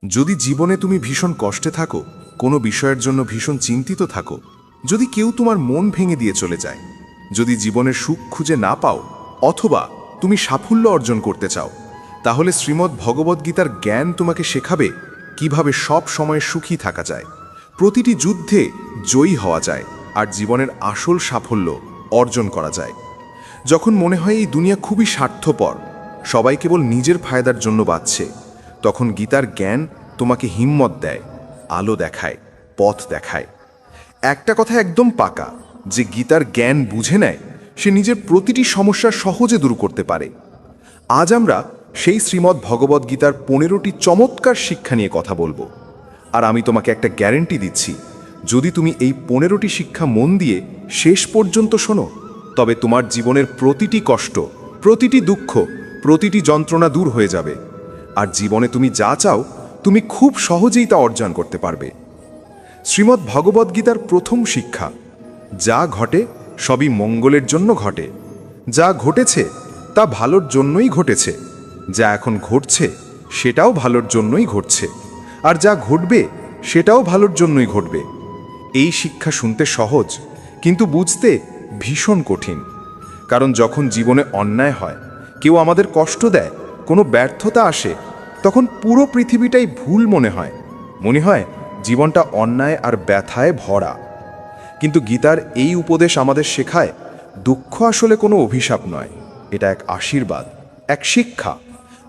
যদি জীবনে তুমি ভীষণ কষ্টে থাকো, কোনো বিষয়ের জন্য ভীষণ চিন্তিত থাকো, যদি কেউ তোমার মন ভেঙে দিয়ে চলে যায়, যদি জীবনের সুখ খুঁজে না পাও, অথবা তুমি সাফল্য অর্জন করতে চাও, তাহলে শ্রীমদ্ ভগবদ্গীতার জ্ঞান তোমাকে শেখাবে কিভাবে সব সময় সুখী থাকা যায়, প্রতিটি যুদ্ধে জয়ী হওয়া যায়, আর জীবনের আসল সাফল্য অর্জন করা যায়। যখন মনে হয় এই দুনিয়া খুবই স্বার্থপর, সবাই কেবল নিজের ফায়দার জন্য বাঁচছে, তখন গীতার জ্ঞান তোমাকে হিম্মত দেয়, আলো দেখায়, পথ দেখায়। একটা কথা একদম পাকা, যে গীতার জ্ঞান বুঝে নেয়, সে নিজের প্রতিটি সমস্যা সহজে দূর করতে পারে। আজ আমরা সেই শ্রীমদ্ ভগবদ্গীতার 15টি চমৎকার শিক্ষা নিয়ে কথা বলবো। আর আমি তোমাকে একটা গ্যারেন্টি দিচ্ছি, যদি তুমি এই 15টি শিক্ষা মন দিয়ে শেষ পর্যন্ত শোনো, তবে তোমার জীবনের প্রতিটি কষ্ট, প্রতিটি দুঃখ, প্রতিটি যন্ত্রণা দূর হয়ে যাবে। আর জীবনে তুমি যা চাও, তুমি খুব সহজেই তা অর্জন করতে পারবে। শ্রীমদ্ ভগবদ্গীতার প্রথম শিক্ষা, যা ঘটে সবই মঙ্গলের জন্য ঘটে। যা ঘটেছে তা ভালোর জন্যই ঘটেছে, যা এখন ঘটছে সেটাও ভালোর জন্যই ঘটছে, আর যা ঘটবে সেটাও ভালোর জন্যই ঘটবে। এই শিক্ষা শুনতে সহজ, কিন্তু বুঝতে ভীষণ কঠিন। কারণ যখন জীবনে অন্যায় হয়, কেউ আমাদের কষ্ট দেয়, কোনো ব্যর্থতা আসে, তখন পুরো পৃথিবীটাই ভুল মনে হয়। মনে হয় জীবনটা অন্যায় আর ব্যথায় ভরা। কিন্তু গীতার এই উপদেশ আমাদের শেখায়, দুঃখ আসলে কোনো অভিশাপ নয়, এটা এক আশীর্বাদ, এক শিক্ষা।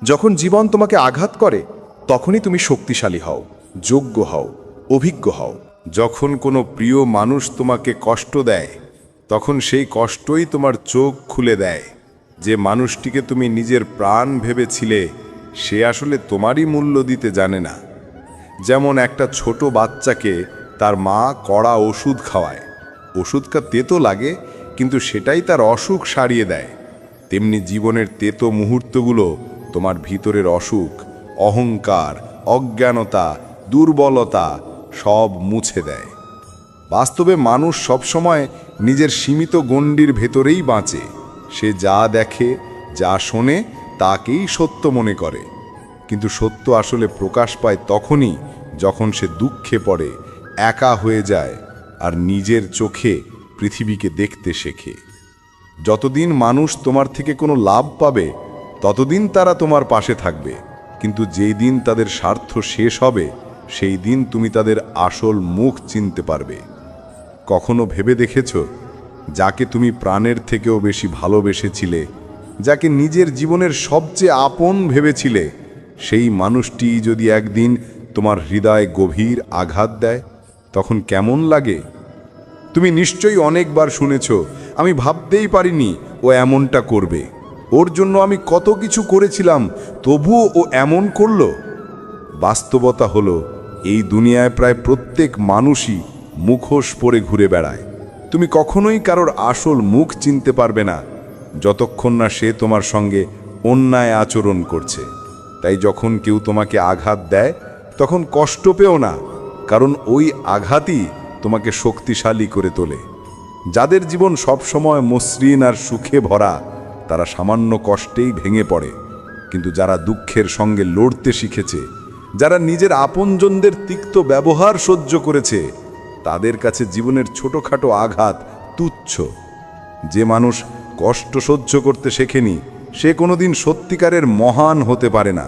যখন জীবন তোমাকে আঘাত করে, তখনই তুমি শক্তিশালী হও, যোগ্য হও, অভিজ্ঞ হও। যখন কোনো প্রিয় মানুষ তোমাকে কষ্ট দেয়, তখন সেই কষ্টই তোমার চোখ খুলে দেয়। যে মানুষটিকে তুমি নিজের প্রাণ ভেবেছিলে, সে আসলে তোমারই মূল্য দিতে জানে না। যেমন একটা ছোট বাচ্চাকে তার মা কড়া ওষুধ খাওয়ায়, ওষুধটা তেতো লাগে, কিন্তু সেটাই তার অসুখ সারিয়ে দেয়। তেমনি জীবনের তেতো মুহূর্তগুলো তোমার ভিতরের অসুখ, অহংকার, অজ্ঞানতা, দুর্বলতা সব মুছে দেয়। বাস্তবে মানুষ সবসময় নিজের সীমিত গণ্ডির ভেতরেই বাঁচে। সে যা দেখে, যা শোনে, তাকেই সত্য মনে করে। কিন্তু সত্য আসলে প্রকাশ পায় তখনই যখন সে দুঃখে পড়ে, একা হয়ে যায়, আর নিজের চোখে পৃথিবীকে দেখতে শেখে। যতদিন মানুষ তোমার থেকে কোনো লাভ পাবে, ততদিন তারা তোমার পাশে থাকবে। কিন্তু যেই দিন তাদের স্বার্থ শেষ হবে, সেই দিন তুমি তাদের আসল মুখ চিনতে পারবে। কখনো ভেবে দেখেছ, যাকে তুমি প্রাণের থেকেও বেশি ভালোবেসেছিলে, যাকে নিজের জীবনের সবচেয়ে আপন ভেবেছিলে, সেই মানুষটি যদি একদিন তোমার হৃদয়ে গভীর আঘাত দেয়, তখন কেমন লাগে? তুমি নিশ্চয়ই অনেকবার শুনেছ, আমি ভাবতেই পারিনি ও এমনটা করবে, ওর জন্য আমি কত কিছু করেছিলাম, তবুও ও এমন করলো। বাস্তবতা হলো, এই দুনিয়ায় প্রায় প্রত্যেক মানুষই মুখোশ পরে ঘুরে বেড়ায়। তুমি কখনোই কারোর আসল মুখ চিনতে পারবে না, যতক্ষণ না সে তোমার সঙ্গে অন্যায় আচরণ করছে। তাই যখন কেউ তোমাকে আঘাত দেয়, তখন কষ্ট পেও না, কারণ ওই আঘাতই তোমাকে শক্তিশালী করে তোলে। যাদের জীবন সবসময় মসৃণ আর সুখে ভরা, তারা সামান্য কষ্টেই ভেঙে পড়ে। কিন্তু যারা দুঃখের সঙ্গে লড়তে শিখেছে, যারা নিজের আপনজনদের তিক্ত ব্যবহার সহ্য করেছে, তাদের কাছে জীবনের ছোটখাটো আঘাত তুচ্ছ। যে মানুষ কষ্ট সহ্য করতে শেখেনি, সে কোনোদিন সত্যিকারের মহান হতে পারে না।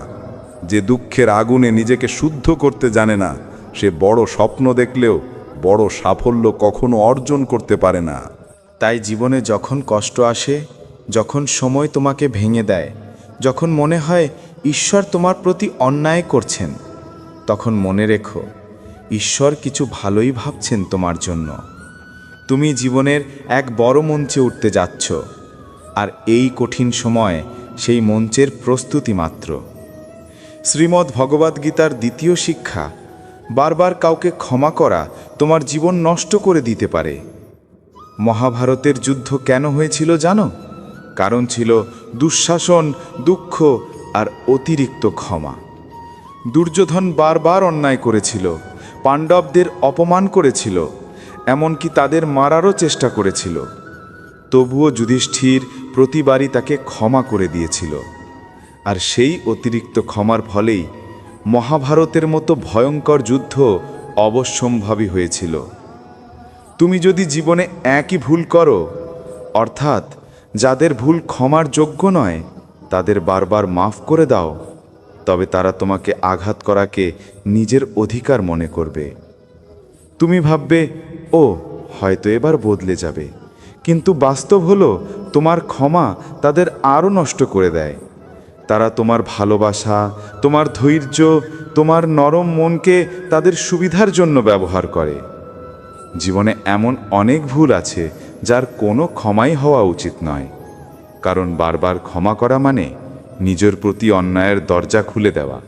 যে দুঃখের আগুনে নিজেকে শুদ্ধ করতে জানে না, সে বড় স্বপ্ন দেখলেও বড় সাফল্য কখনো অর্জন করতে পারে না। তাই জীবনে যখন কষ্ট আসে, যখন সময় তোমাকে ভেঙে দেয়, যখন মনে হয় ঈশ্বর তোমার প্রতি অন্যায় করছেন, তখন মনে রেখো, ঈশ্বর কিছু ভালোই ভাবছেন তোমার জন্য। তুমি জীবনের এক বড় মঞ্চে উঠতে যাচ্ছ, আর এই কঠিন সময় সেই মঞ্চের প্রস্তুতি মাত্র। শ্রীমদ্ ভগবদ্গীতার দ্বিতীয় শিক্ষা, বারবার কাউকে ক্ষমা করা তোমার জীবন নষ্ট করে দিতে পারে। মহাভারতের যুদ্ধ কেন হয়েছিল জানো? কারণ ছিল দুঃশাসন, দুঃখ আর অতিরিক্ত ক্ষমা। দুর্যোধন বারবার অন্যায় করেছিল, পাণ্ডবদের অপমান করেছিল, এমনকি তাদের মারারও চেষ্টা করেছিল। তবুও যুধিষ্ঠির প্রতিবারই তাকে ক্ষমা করে দিয়েছিল। আর সেই অতিরিক্ত ক্ষমার ফলেই মহাভারতের মতো ভয়ঙ্কর যুদ্ধ অবশ্যম্ভাবী হয়েছিল। তুমি যদি জীবনে একই ভুল করো, অর্থাৎ যাদের ভুল ক্ষমার যোগ্য নয় তাদের বারবার মাফ করে দাও, তবে তারা তোমাকে আঘাত করাকে নিজের অধিকার মনে করবে। তুমি ভাববে, ও হয়তো এবার বদলে যাবে, কিন্তু বাস্তব হলো তোমার ক্ষমা তাদের আরও নষ্ট করে দেয়। তারা তোমার ভালোবাসা, তোমার ধৈর্য, তোমার নরম মনকে তাদের সুবিধার জন্য ব্যবহার করে। জীবনে এমন অনেক ভুল আছে যার কোনো ক্ষমাই হওয়া উচিত নয়, কারণ বারবার ক্ষমা করা মানে নিজের প্রতি অন্যায়ের দরজা খুলে দেওয়া।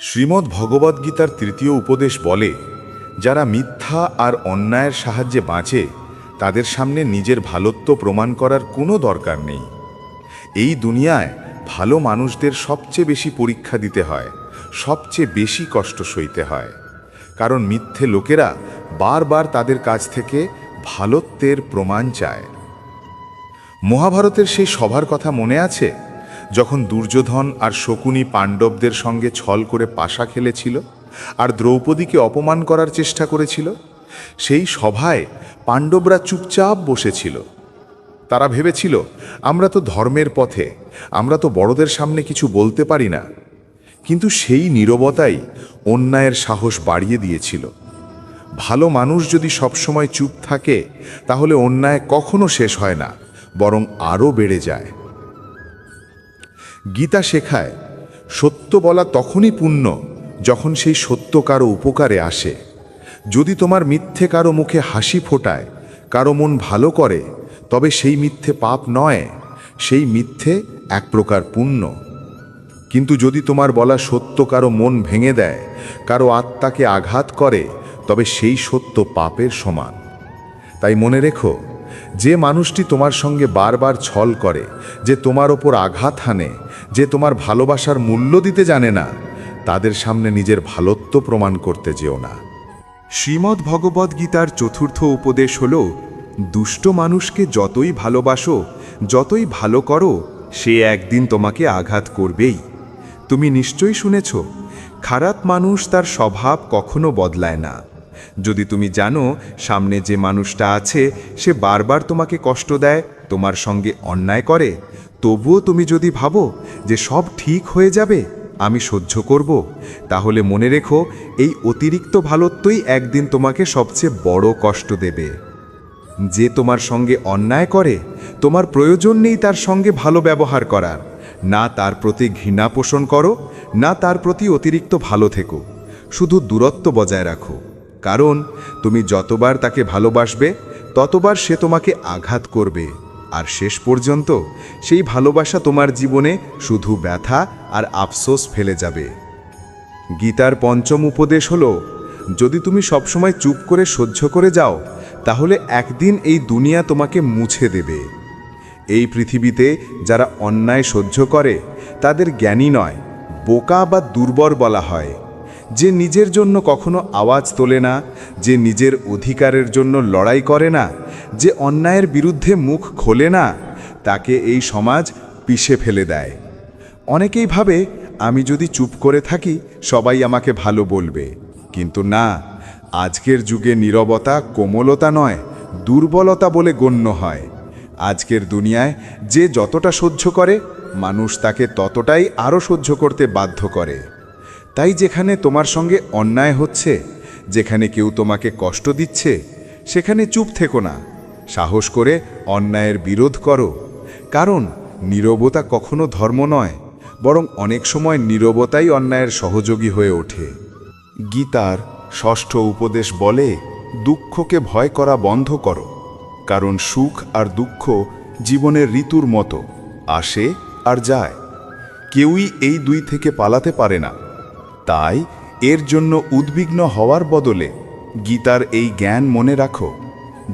শ্রীমদ্ ভগবদ্গীতার ৩য় উপদেশ বলে, যারা মিথ্যা আর অন্যায়ের সাহায্যে বাঁচে তাদের সামনে নিজের ভালোত্ব প্রমাণ করার কোনো দরকার নেই। এই দুনিয়ায় ভালো মানুষদের সবচেয়ে বেশি পরীক্ষা দিতে হয়, সবচেয়ে বেশি কষ্ট সইতে হয়, কারণ মিথ্যে লোকেরা বারবার তাদের কাছ থেকে ভালোত্বের প্রমাণ চায়। মহাভারতের সেই সভার কথা মনে আছে, যখন দুর্যোধন আর শকুনি পাণ্ডবদের সঙ্গে ছল করে পাশা খেলেছিল আর দ্রৌপদীকে অপমান করার চেষ্টা করেছিল? সেই সভায় পাণ্ডবরা চুপচাপ বসেছিল। তারা ভেবেছিল, আমরা তো ধর্মের পথে, আমরা তো বড়দের সামনে কিছু বলতে পারি না। কিন্তু সেই নীরবতাই অন্যায়ের সাহস বাড়িয়ে দিয়েছিল। ভালো মানুষ যদি সবসময় চুপ থাকে তাহলে অন্যায় কখনো শেষ হয় না, বরং আরও বেড়ে যায়। গীতা শেখায়, সত্য বলা তখনই পুণ্য যখন সেই সত্য কারো উপকারে আসে। যদি তোমার মিথ্যে কারো মুখে হাসি ফোটায়, কারো মন ভালো করে, তবে সেই মিথ্যে পাপ নয়, সেই মিথ্যে এক প্রকার পুণ্য। কিন্তু যদি তোমার বলা সত্য কারো মন ভেঙে দেয়, কারো আত্মাকে আঘাত করে, তবে সেই সত্য পাপের সমান। তাই মনে রেখো, যে মানুষটি তোমার সঙ্গে বারবার ছল করে, যে তোমার ওপর আঘাত হানে, যে তোমার ভালোবাসার মূল্য দিতে জানে না, তাদের সামনে নিজের ভালোত্ব প্রমাণ করতে যেও না। শ্রীমদ্ ভগবদ্গীতার ৪র্থ উপদেশ হল, দুষ্ট মানুষকে যতই ভালোবাসো, যতই ভালো করো, সে একদিন তোমাকে আঘাত করবেই। তুমি নিশ্চয়ই শুনেছ, খারাপ মানুষ তার স্বভাব কখনো বদলায় না। যদি তুমি জানো সামনে যে মানুষটা আছে সে বারবার তোমাকে কষ্ট দেয়, তোমার সঙ্গে অন্যায় করে, তবুও তুমি যদি ভাবো যে সব ঠিক হয়ে যাবে, আমি সহ্য করব, তাহলে মনে রেখো এই অতিরিক্ত ভালোত্বই একদিন তোমাকে সবচেয়ে বড় কষ্ট দেবে। যে তোমার সঙ্গে অন্যায় করে, তোমার প্রয়োজন নেই তার সঙ্গে ভালো ব্যবহার করার। না তার প্রতি ঘৃণা পোষণ করো, না তার প্রতি অতিরিক্ত ভালো থেকো, শুধু দূরত্ব বজায় রাখো। কারণ তুমি যতবার তাকে ভালোবাসবে ততবার সে তোমাকে আঘাত করবে, আর শেষ পর্যন্ত সেই ভালোবাসা তোমার জীবনে শুধু ব্যথা আর আফসোস ফেলে যাবে। গীতার ৫ম উপদেশ হল, যদি তুমি সবসময় চুপ করে সহ্য করে যাও, তাহলে একদিন এই দুনিয়া তোমাকে মুছে দেবে। এই পৃথিবীতে যারা অন্যায় সহ্য করে তাদের জ্ঞানী নয়, বোকা বা দুর্বল বলা হয়। যে নিজের জন্য কখনো আওয়াজ তোলে না, যে নিজের অধিকারের জন্য লড়াই করে না, যে অন্যায়ের বিরুদ্ধে মুখ খোলে না, তাকে এই সমাজ পিষে ফেলে দেয়। অনেকেই ভাবে, আমি যদি চুপ করে থাকি সবাই আমাকে ভালো বলবে, কিন্তু না, আজকের যুগে নীরবতা কোমলতা নয়, দুর্বলতা বলে গণ্য হয়। আজকের দুনিয়ায় যে যতটা সহ্য করে, মানুষ তাকে ততটাই আরও সহ্য করতে বাধ্য করে। তাই যেখানে তোমার সঙ্গে অন্যায় হচ্ছে, যেখানে কেউ তোমাকে কষ্ট দিচ্ছে, সেখানে চুপ থেকো না, সাহস করে অন্যায়ের বিরোধ করো। কারণ নীরবতা কখনো ধর্ম নয়, বরং অনেক সময় নীরবতাই অন্যায়ের সহযোগী হয়ে ওঠে। গীতার ৬ষ্ঠ উপদেশ বলে, দুঃখকে ভয় করা বন্ধ করো, কারণ সুখ আর দুঃখ জীবনের ঋতুর মতো আসে আর যায়। কেউই এই দুই থেকে পালাতে পারে না। তাই এর জন্য উদ্বিগ্ন হওয়ার বদলে গীতার এই জ্ঞান মনে রাখো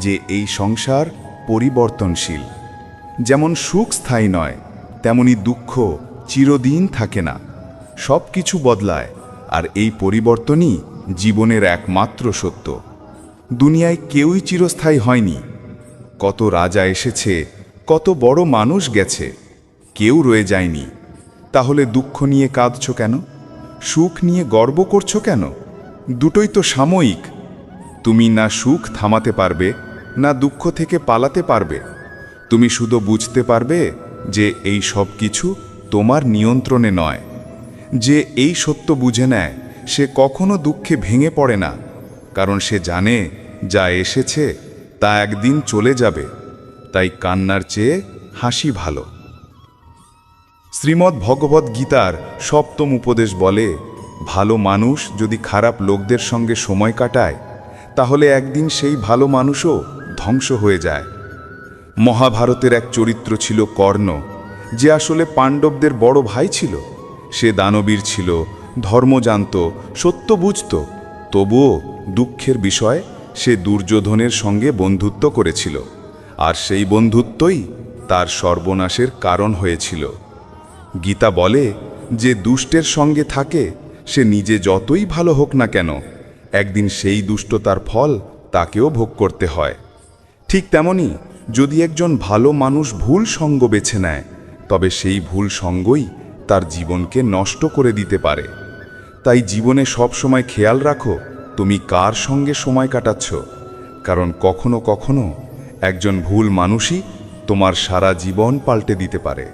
যে এই সংসার পরিবর্তনশীল। যেমন সুখ স্থায়ী নয়, তেমনি দুঃখ চিরদিন থাকে না। সব কিছু বদলায়, আর এই পরিবর্তনই জীবনের একমাত্র সত্য। দুনিয়ায় কেউই চিরস্থায়ী হয়নি। কত রাজা এসেছে, কত বড় মানুষ গেছে, কেউ রয়ে যায়নি। তাহলে দুঃখ নিয়ে কাঁদছো কেন? সুখ নিয়ে গর্ব করছো কেন? দুটোই তো সাময়িক। তুমি না সুখ থামাতে পারবে, না দুঃখ থেকে পালাতে পারবে। তুমি শুধু বুঝতে পারবে যে এই সব কিছু তোমার নিয়ন্ত্রণে নয়। যে এই সত্য বুঝে নেয় সে কখনো দুঃখে ভেঙে পড়ে না, কারণ সে জানে যা এসেছে তা একদিন চলে যাবে। তাই কান্নার চেয়ে হাসি ভালো। শ্রীমদ্ ভগবদ্ গীতার সপ্তম উপদেশ বলে, ভালো মানুষ যদি খারাপ লোকদের সঙ্গে সময় কাটায় তাহলে একদিন সেই ভালো মানুষও ধ্বংস হয়ে যায়। মহাভারতের এক চরিত্র ছিল কর্ণ, যে আসলে পাণ্ডবদের বড় ভাই ছিল। সে দানবীর ছিল, ধর্ম জানত, সত্য বুঝত। তবুও দুঃখের বিষয় সে দুর্যোধনের সঙ্গে বন্ধুত্ব করেছিল, আর সেই বন্ধুত্বই তার সর্বনাশের কারণ হয়েছিল। গীতা বলে, যে দুষ্টের সঙ্গে থাকে সে নিজে যতই ভালো হোক না কেন, একদিন সেই দুষ্টতার ফল তাকেও ভোগ করতে হয়। ঠিক তেমনি যদি একজন ভালো মানুষ ভুল সঙ্গ বেছে নেয়, তবে সেই ভুল সঙ্গই তার জীবনকে নষ্ট করে দিতে পারে। তাই জীবনে সব সময় খেয়াল রাখো তুমি কার সঙ্গে সময় কাটাচ্ছ, কারণ কখনো কখনো একজন ভুল মানুষই তোমার সারা জীবন পাল্টে দিতে পারে।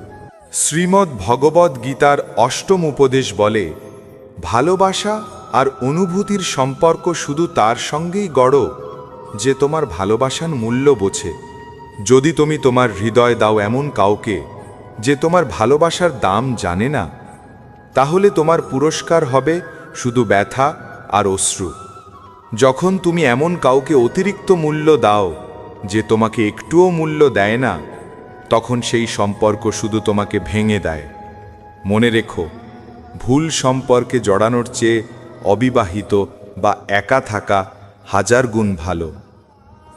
শ্রীমদ্ ভগবদ্ গীতার অষ্টম উপদেশ বলে, ভালোবাসা আর অনুভূতির সম্পর্ক শুধু তার সঙ্গেই গড়ো যে তোমার ভালোবাসার মূল্য বোঝে। যদি তুমি তোমার হৃদয় দাও এমন কাউকে যে তোমার ভালোবাসার দাম জানে না, তাহলে তোমার পুরস্কার হবে শুধু ব্যথা আর অশ্রু। যখন তুমি এমন কাউকে অতিরিক্ত মূল্য দাও যে তোমাকে একটুও মূল্য দেয় না, তখন সেই সম্পর্ক শুধু তোমাকে ভেঙে দেয়। মনে রেখো, ভুল সম্পর্কে জড়ানোর চেয়ে অবিবাহিত বা একা থাকা হাজার গুণ ভালো।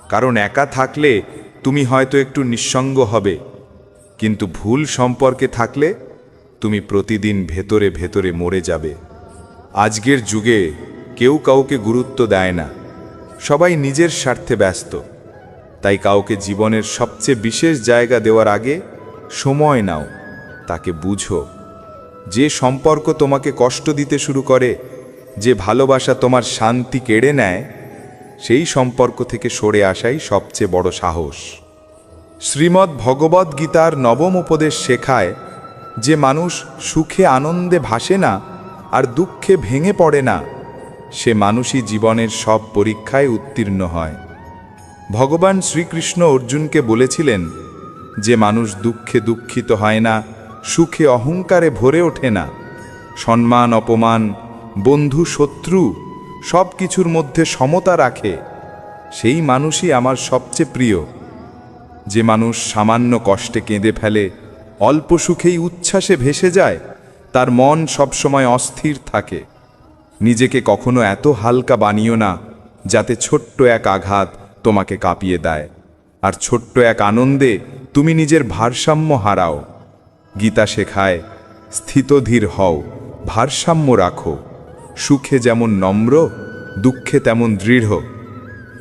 কারণ একা থাকলে তুমি হয়তো একটু নিঃসঙ্গ হবে, কিন্তু ভুল সম্পর্কে থাকলে তুমি প্রতিদিন ভেতরে ভেতরে মরে যাবে। আজকের যুগে কেউ কাউকে গুরুত্ব দেয় না, সবাই নিজের স্বার্থে ব্যস্ত। তাই কাউকে জীবনের সবচেয়ে বিশেষ জায়গা দেওয়ার আগে সময় নাও, তাকে বুঝো। যে সম্পর্ক তোমাকে কষ্ট দিতে শুরু করে, যে ভালোবাসা তোমার শান্তি কেড়ে নেয়, সেই সম্পর্ক থেকে সরে আসাই সবচেয়ে বড় সাহস। শ্রীমদ্ ভগবদ্ গীতার নবম উপদেশ শেখায় যে মানুষ সুখে আনন্দে ভাসে না আর দুঃখে ভেঙে পড়ে না, সে মানুষই জীবনের সব পরীক্ষায় উত্তীর্ণ হয়। ভগবান শ্রীকৃষ্ণ অর্জুনকে বলেছিলেন, যে মানুষ দুঃখে দুঃখিত হয় না, সুখে অহংকারে ভরে ওঠে না, সম্মান অপমান, বন্ধু শত্রু সব কিছুর মধ্যে সমতা রাখে, সেই মানুষই আমার সবচেয়ে প্রিয়। যে মানুষ সামান্য কষ্টে কেঁদে ফেলে, অল্প সুখেই উচ্ছ্বাসে ভেসে যায়, তার মন সবসময় অস্থির থাকে। নিজেকে কখনো এত হালকা বানিও না যাতে ছোট্ট এক আঘাত তোমাকে কাঁপিয়ে দেয়, আর ছোট্ট এক আনন্দে তুমি নিজের ভারসাম্য হারাও। গীতা শেখায়, স্থিতধীর হও, ভারসাম্য রাখো। সুখে যেমন নম্র, দুঃখে তেমন দৃঢ়।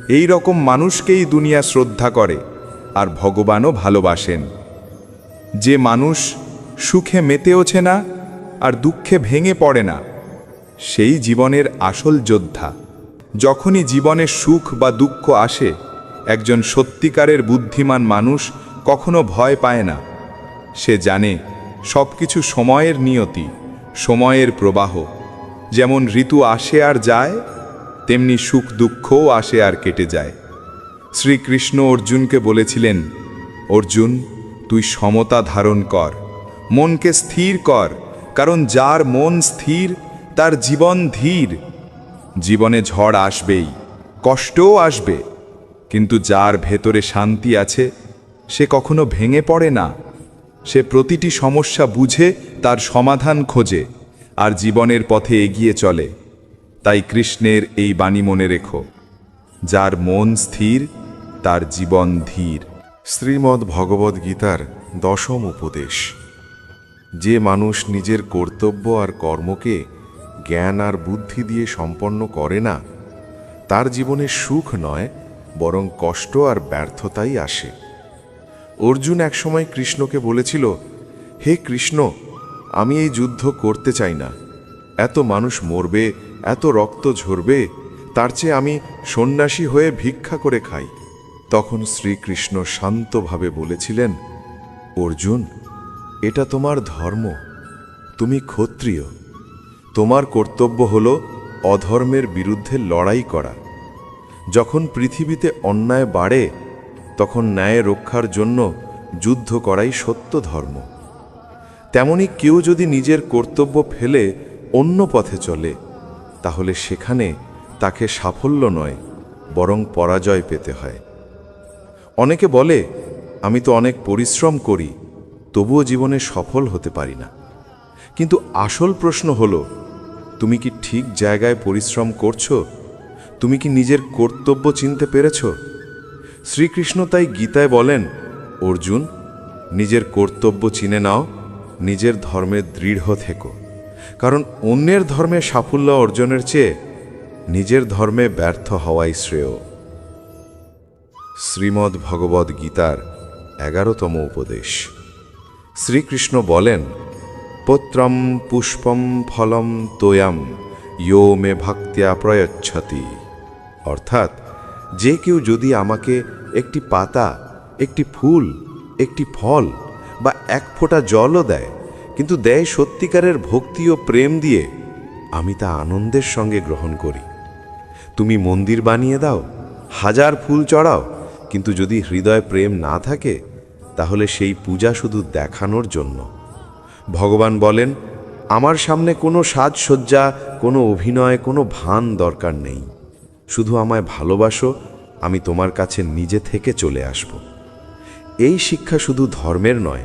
এই রকম মানুষকেই দুনিয়া শ্রদ্ধা করে আর ভগবানও ভালোবাসেন। যে মানুষ সুখে মেতে ওঠে না আর দুঃখে ভেঙে পড়ে না, সেই জীবনের আসল যোদ্ধা। যখনই জীবনে সুখ বা দুঃখ আসে, একজন সত্যিকারের বুদ্ধিমান মানুষ কখনো ভয় পায় না। সে জানে সব কিছু সময়ের নিয়তি, সময়ের প্রবাহ। যেমন ঋতু আসে আর যায়, তেমনি সুখ দুঃখও আসে আর কেটে যায়। শ্রীকৃষ্ণ অর্জুনকে বলেছিলেন, অর্জুন, তুই সমতা ধারণ কর, মনকে স্থির কর, কারণ যার মন স্থির তার জীবন ধীর। জীবনে ঝড় আসবেই, কষ্টও আসবে, কিন্তু যার ভেতরে শান্তি আছে সে কখনো ভেঙে পড়ে না। সে প্রতিটি সমস্যা বুঝে তার সমাধান খোঁজে আর জীবনের পথে এগিয়ে চলে। তাই কৃষ্ণের এই বাণী মনে রেখো, যার মন স্থির তার জীবন ধীর। শ্রীমদ্ ভগবদ্ গীতার দশম উপদেশ, যে মানুষ নিজের কর্তব্য আর কর্মকে জ্ঞান আর বুদ্ধি দিয়ে সম্পন্ন করে না, তার জীবনে সুখ নয় বরং কষ্ট আর ব্যর্থতাই আসে। অর্জুন একসময় কৃষ্ণকে বলেছিল, হে কৃষ্ণ, আমি এই যুদ্ধ করতে চাই না, এত মানুষ মরবে, এত রক্ত ঝরবে, তার চেয়ে আমি সন্ন্যাসী হয়ে ভিক্ষা করে খাই। তখন শ্রীকৃষ্ণ শান্তভাবে বলেছিলেন, অর্জুন, এটা তোমার ধর্ম, তুমি ক্ষত্রিয়, তোমার কর্তব্য হল অধর্মের বিরুদ্ধে লড়াই করা। যখন পৃথিবীতে অন্যায় বাড়ে তখন ন্যায় রক্ষার জন্য যুদ্ধ করাই সত্য ধর্ম। তেমনি কেউ যদি নিজের কর্তব্য ফেলে অন্য পথে চলে, তাহলে সেখানে তাকে সাফল্য নয়, বরং পরাজয় পেতে হয়। অনেকে বলে, আমি তো অনেক পরিশ্রম করি, তবুও জীবনে সফল হতে পারি না। কিন্তু আসল প্রশ্ন হলো, তুমি কি ঠিক জায়গায় পরিশ্রম করছো? তুমি কি নিজের কর্তব্য চিনতে পেরেছ? শ্রীকৃষ্ণ তাই গীতায় বলেন, অর্জুন, নিজের কর্তব্য চিনে নাও, নিজের ধর্মে দৃঢ় থেকো। কারণ অন্যের ধর্মে সাফল্য অর্জনের চেয়ে নিজের ধর্মে ব্যর্থ হওয়াই শ্রেয়। শ্রীমদ্ ভগবদ্ গীতার 11তম উপদেশ। শ্রীকৃষ্ণ বলেন, পত্রম পুষ্পম ফলম তোয়াম ইয়ো মে ভক্ত্যা প্রয়চ্ছতি। অর্থাৎ, যে কেউ যদি আমাকে একটি পাতা, একটি ফুল, একটি ফল বা এক ফোঁটা জলও দেয়, কিন্তু দেয় সত্যিকারের ভক্তি ও প্রেম দিয়ে, আমি তা আনন্দের সঙ্গে গ্রহণ করি। তুমি মন্দির বানিয়ে দাও, হাজার ফুল চড়াও, কিন্তু যদি হৃদয় প্রেম না থাকে, তাহলে সেই পূজা শুধু দেখানোর জন্য। ভগবান বলেন, আমার সামনে কোনো সাজসজ্জা, কোনো অভিনয়, কোনো ভান দরকার নেই। শুধু আমায় ভালোবাসো, আমি তোমার কাছে নিজে থেকে চলে আসব। এই শিক্ষা শুধু ধর্মের নয়,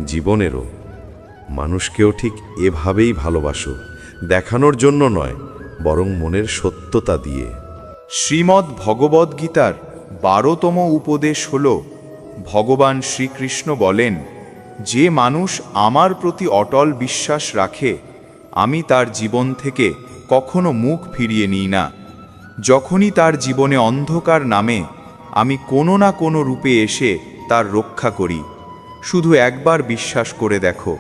জীবনেরও। মানুষকেও ঠিক এভাবেই ভালোবাসো, দেখানোর জন্য নয়, বরং মনের সত্যতা দিয়ে। শ্রীমদ্ ভগবদ্গীতার 12তম উপদেশ হল, ভগবান শ্রীকৃষ্ণ বলেন, যে মানুষ আমার প্রতি অটল বিশ্বাস রাখে, আমি তার জীবন থেকে কখনো মুখ ফিরিয়ে নিই না। যখনই তার জীবনে অন্ধকার নামে, আমি কোনো না কোনো রূপে এসে তার রক্ষা করি। শুধু একবার বিশ্বাস করে দেখো,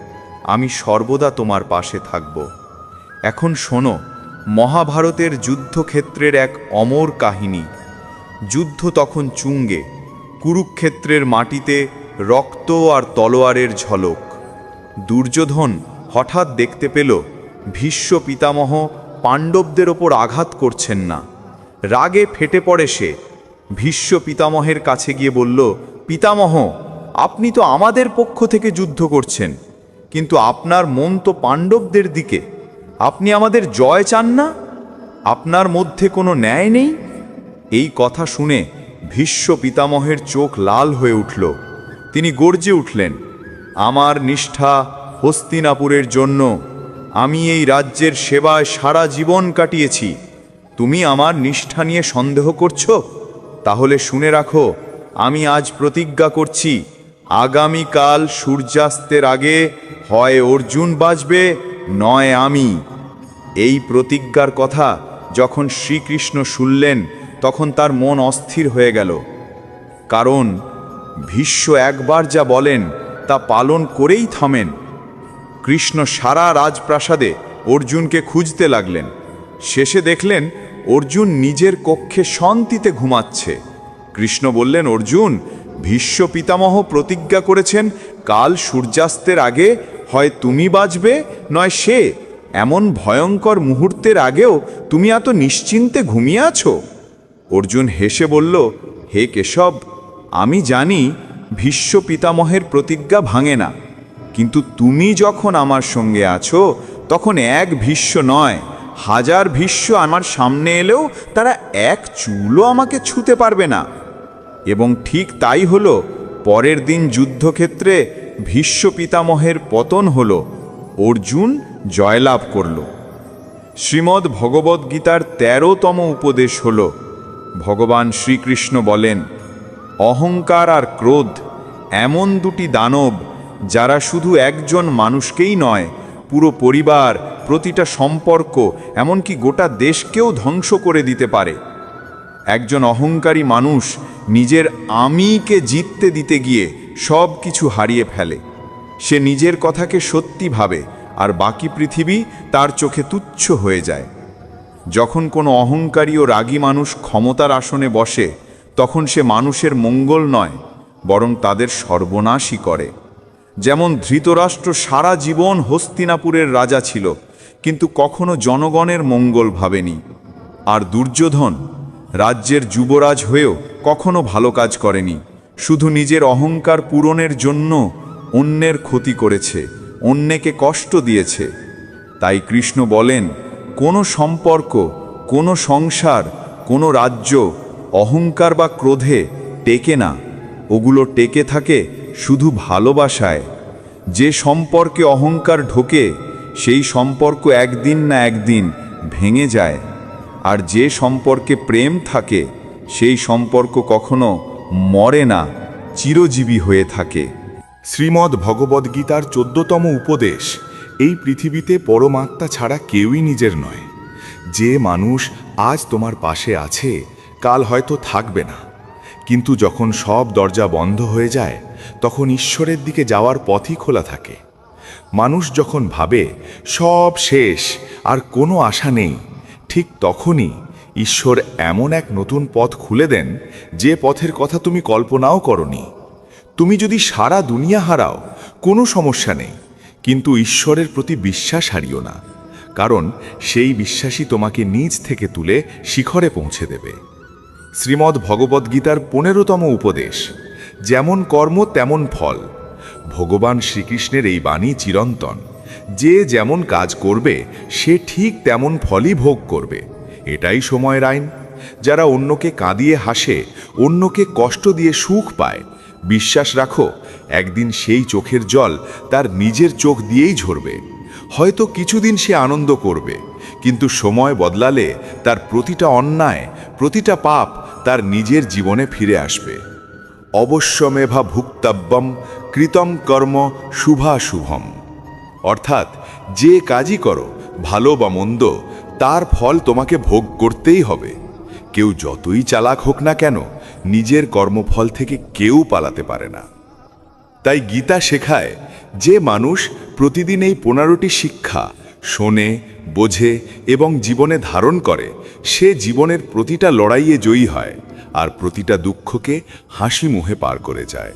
আমি সর্বদা তোমার পাশে থাকব। এখন শোনো মহাভারতের যুদ্ধক্ষেত্রের এক অমর কাহিনী। যুদ্ধ তখন চুঙ্গে, কুরুক্ষেত্রের মাটিতে রক্ত আর তলোয়ারের ঝলক। দুর্যোধন হঠাৎ দেখতে পেল ভীষ্ম পিতামহ পাণ্ডবদের ওপর আঘাত করছেন না। রাগে ফেটে পড়ে সে। ভীষ্ম পিতামহের কাছে গিয়ে বলল, পিতামহ, আপনি তো আমাদের পক্ষ থেকে যুদ্ধ করছেন, কিন্তু আপনার মন তো পাণ্ডবদের দিকে। আপনি আমাদের জয় চান না? আপনার মধ্যে কোনো ন্যায় নেই? এই কথা শুনে ভীষ্ম পিতামহের চোখ লাল হয়ে উঠল। তিনি গর্জে উঠলেন, আমার নিষ্ঠা হস্তিনাপুরের জন্য। আমি এই রাজ্যের সেবায় সারা জীবন কাটিয়েছি। তুমি আমার নিষ্ঠা নিয়ে সন্দেহ করছো? তাহলে শুনে রাখো, আমি আজ প্রতিজ্ঞা করছি, আগামীকাল সূর্যাস্তের আগে হয় অর্জুন বাঁচবে, নয় আমি। এই প্রতিজ্ঞার কথা যখন শ্রীকৃষ্ণ শুনলেন, তখন তার মন অস্থির হয়ে গেল। কারণ ভীষ্ম একবার যা বলেন তা পালন করেই থামেন। কৃষ্ণ সারা রাজপ্রাসাদে অর্জুনকে খুঁজতে লাগলেন। শেষে দেখলেন অর্জুন নিজের কক্ষে শান্তিতে ঘুমাচ্ছে। কৃষ্ণ বললেন, অর্জুন, ভীষ্ম পিতামহ প্রতিজ্ঞা করেছেন, কাল সূর্যাস্তের আগে হয় তুমি বাঁচবে, নয় সে। এমন ভয়ঙ্কর মুহূর্তের আগেও তুমি এত নিশ্চিন্তে ঘুমিয়ে আছো? অর্জুন হেসে বলল, হে কেশব, আমি জানি ভীষ্ম পিতামহের প্রতিজ্ঞা ভাঙে না, কিন্তু তুমি যখন আমার সঙ্গে আছো, তখন এক ভীষ্ম নয়, হাজার ভীষ্ম আমার সামনে এলেও তারা এক চুলও আমাকে ছুঁতে পারবে না। এবং ঠিক তাই হলো। পরের দিন যুদ্ধক্ষেত্রে ভীষ্ম পিতামহের পতন হলো, অর্জুন জয়লাভ করল। শ্রীমদ্ ভগবদ্গীতার 13তম উপদেশ হল, ভগবান শ্রীকৃষ্ণ বলেন, অহংকার আর ক্রোধ এমন দুটি দানব, যারা শুধু একজন মানুষকেই নয়, পুরো পরিবার, প্রতিটা সম্পর্ক, এমনকি গোটা দেশকেও ধ্বংস করে দিতে পারে। একজন অহংকারী মানুষ নিজের আমিকে জিততে দিতে গিয়ে সব কিছু হারিয়ে ফেলে। সে নিজের কথাকে সত্যি ভাবে আর বাকি পৃথিবী তার চোখে তুচ্ছ হয়ে যায়। যখন কোনো অহংকারী ও রাগী মানুষ ক্ষমতার আসনে বসে, তখন সে মানুষের মঙ্গল নয়, বরং তাদের সর্বনাশই করে। যেমন ধৃতরাষ্ট্র সারা জীবন হস্তিনাপুরের রাজা ছিল, কিন্তু কখনো জনগণের মঙ্গল ভাবেনি। আর দুর্যোধন রাজ্যের যুবরাজ হয়েও কখনো ভালো কাজ করেনি, শুধু নিজের অহংকার পূরণের জন্য অন্যের ক্ষতি করেছে, অন্যকে কষ্ট দিয়েছে। তাই কৃষ্ণ বলেন, কোনো সম্পর্ক, কোনো সংসার, কোনো রাজ্য অহংকার বা ক্রোধে টেকে না, ওগুলো টেকে থাকে শুধু ভালোবাসায়। যে সম্পর্কে অহংকার ঢোকে সেই সম্পর্ক একদিন না একদিন ভেঙে যায়, আর যে সম্পর্কে প্রেম থাকে সেই সম্পর্ক কখনো মরে না, চিরজীবী হয়ে থাকে। শ্রীমদ্ ভগবদ্গীতার 14তম উপদেশ, এই পৃথিবীতে পরমাত্মা ছাড়া কেউই নিজের নয়। যে মানুষ আজ তোমার পাশে আছে, কাল হয়তো থাকবে না, কিন্তু যখন সব দরজা বন্ধ হয়ে যায় তখন ঈশ্বরের দিকে যাওয়ার পথই খোলা থাকে। মানুষ যখন ভাবে সব শেষ আর কোনো আশা নেই, ঠিক তখনই ঈশ্বর এমন এক নতুন পথ খুলে দেন, যে পথের কথা তুমি কল্পনাও করনি। তুমি যদি সারা দুনিয়া হারাও, কোনো সমস্যা নেই, কিন্তু ঈশ্বরের প্রতি বিশ্বাস হারিও না, কারণ সেই বিশ্বাসই তোমাকে নিজ থেকে তুলে শিখরে পৌঁছে দেবে। শ্রীমদ্ ভগবদ্গীতার 15তম উপদেশ, যেমন কর্ম তেমন ফল। ভগবান শ্রীকৃষ্ণের এই বাণী চিরন্তন। যে যেমন কাজ করবে সে ঠিক তেমন ফলই ভোগ করবে, এটাই সময়ের আইন। যারা অন্যকে কাঁদিয়ে হাসে, অন্যকে কষ্ট দিয়ে সুখ পায়, বিশ্বাস রাখো একদিন সেই চোখের জল তার নিজের চোখ দিয়েই ঝরবে। হয়তো কিছুদিন সে আনন্দ করবে, কিন্তু সময় বদলালে তার প্রতিটা অন্যায়, প্রতিটা পাপ তার নিজের জীবনে ফিরে আসবে। অবশ্যমেভা ভুক্তব্যম কৃতম কর্ম শুভাশুভম। অর্থাৎ যে কাজই করো, ভালো বা মন্দ, তার ফল তোমাকে ভোগ করতেই হবে। কেউ যতই চালাক হোক না কেন, নিজের কর্মফল থেকে কেউ পালাতে পারে না। তাই গীতা শেখায়, যে মানুষ প্রতিদিন এই 15টি শিক্ষা শোনে, বোঝে এবং জীবনে ধারণ করে, সে জীবনের প্রতিটা লড়াইয়ে জয়ী হয় আর প্রতিটা দুঃখকে হাসি মুখে পার করে যায়।